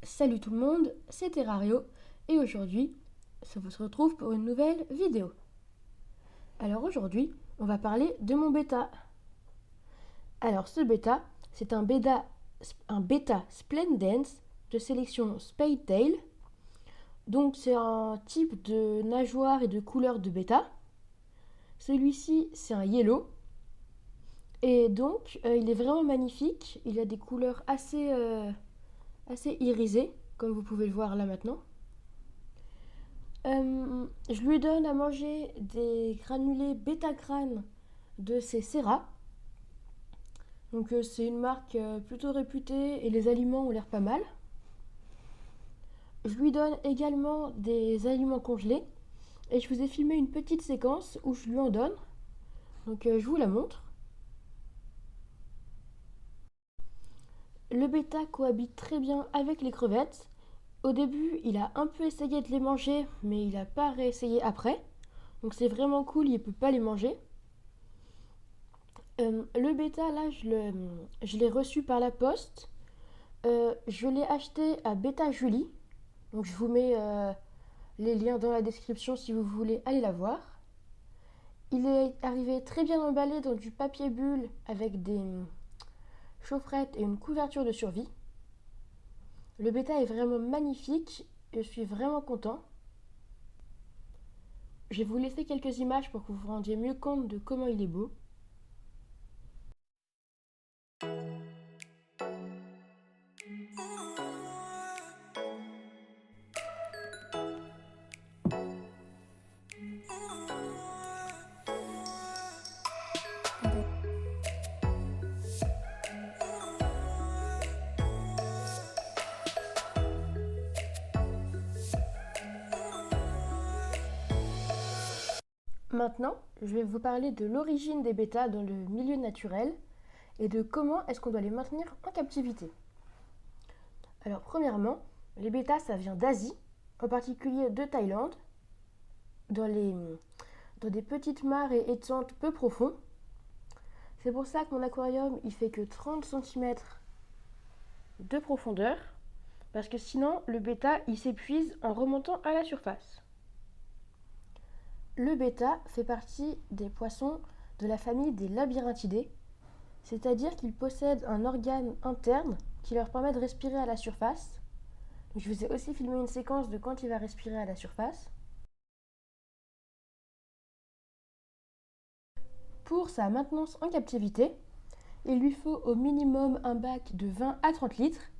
Salut tout le monde, c'est Terrario et aujourd'hui, on se retrouve pour une nouvelle vidéo. Alors aujourd'hui, on va parler de mon bêta. Alors ce bêta, c'est un bêta Splendance de sélection Spade Tail. Donc c'est un type de nageoire et de couleur de bêta. Celui-ci, c'est un yellow. Et donc, il est vraiment magnifique. Il a des couleurs assez irisées, comme vous pouvez le voir là maintenant. Je lui donne à manger des granulés Betagrane de chez Serra. Donc c'est une marque plutôt réputée et les aliments ont l'air pas mal. Je lui donne également des aliments congelés et je vous ai filmé une petite séquence où je lui en donne. Donc je vous la montre. Le bêta cohabite très bien avec les crevettes. Au début, il a un peu essayé de les manger, mais il n'a pas réessayé après. Donc c'est vraiment cool, il ne peut pas les manger. Le bêta, là, je l'ai reçu par la poste. Je l'ai acheté à Bêta Julie. Donc, je vous mets les liens dans la description si vous voulez aller la voir. Il est arrivé très bien emballé dans du papier bulle avec des chaufferettes et une couverture de survie. Le bêta est vraiment magnifique. Je suis vraiment content. Je vais vous laisser quelques images pour que vous vous rendiez mieux compte de comment il est beau. Maintenant, je vais vous parler de l'origine des bêtas dans le milieu naturel et de comment est-ce qu'on doit les maintenir en captivité. Alors premièrement, les bêtas ça vient d'Asie, en particulier de Thaïlande, dans, les, dans des petites mares et étangs peu profonds. C'est pour ça que mon aquarium il fait que 30 cm de profondeur, parce que sinon le bêta il s'épuise en remontant à la surface. Le bêta fait partie des poissons de la famille des labyrinthidés, c'est-à-dire qu'ils possèdent un organe interne qui leur permet de respirer à la surface. Je vous ai aussi filmé une séquence de quand il va respirer à la surface. Pour sa maintenance en captivité, il lui faut au minimum un bac de 20 à 30 litres.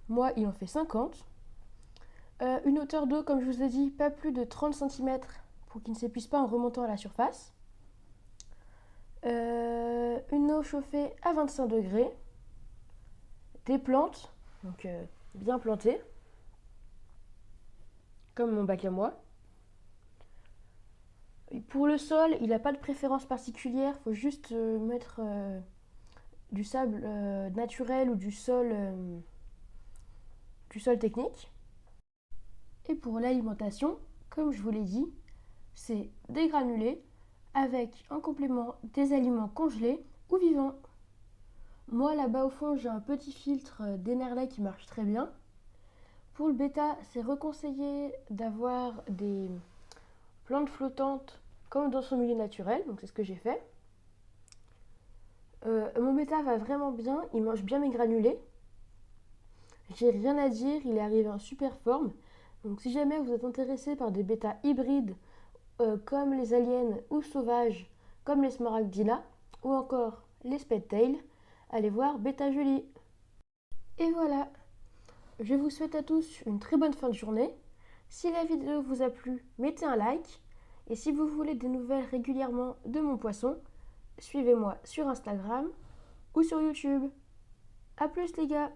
Moi, il en fait 50. Une hauteur d'eau, comme je vous ai dit, pas plus de 30 cm pour qu'il ne s'épuise pas en remontant à la surface. Une eau chauffée à 25 degrés. Des plantes, donc bien plantées, comme mon bac à moi. Et pour le sol, il n'a pas de préférence particulière, il faut juste mettre du sable naturel ou du sol technique. Et pour l'alimentation, comme je vous l'ai dit, c'est des granulés avec en complément des aliments congelés ou vivants. Moi là-bas au fond j'ai un petit filtre d'Enerley qui marche très bien. Pour le bêta, c'est reconseillé d'avoir des plantes flottantes comme dans son milieu naturel, donc c'est ce que j'ai fait. Mon bêta va vraiment bien, il mange bien mes granulés. J'ai rien à dire, il est arrivé en super forme. Donc si jamais vous êtes intéressé par des bêtas hybrides comme les aliens ou sauvages, comme les smaragdina ou encore les spedtail, allez voir Bêta Julie. Et voilà, je vous souhaite à tous une très bonne fin de journée. Si la vidéo vous a plu, mettez un like. Et si vous voulez des nouvelles régulièrement de mon poisson, suivez-moi sur Instagram ou sur YouTube. A plus les gars!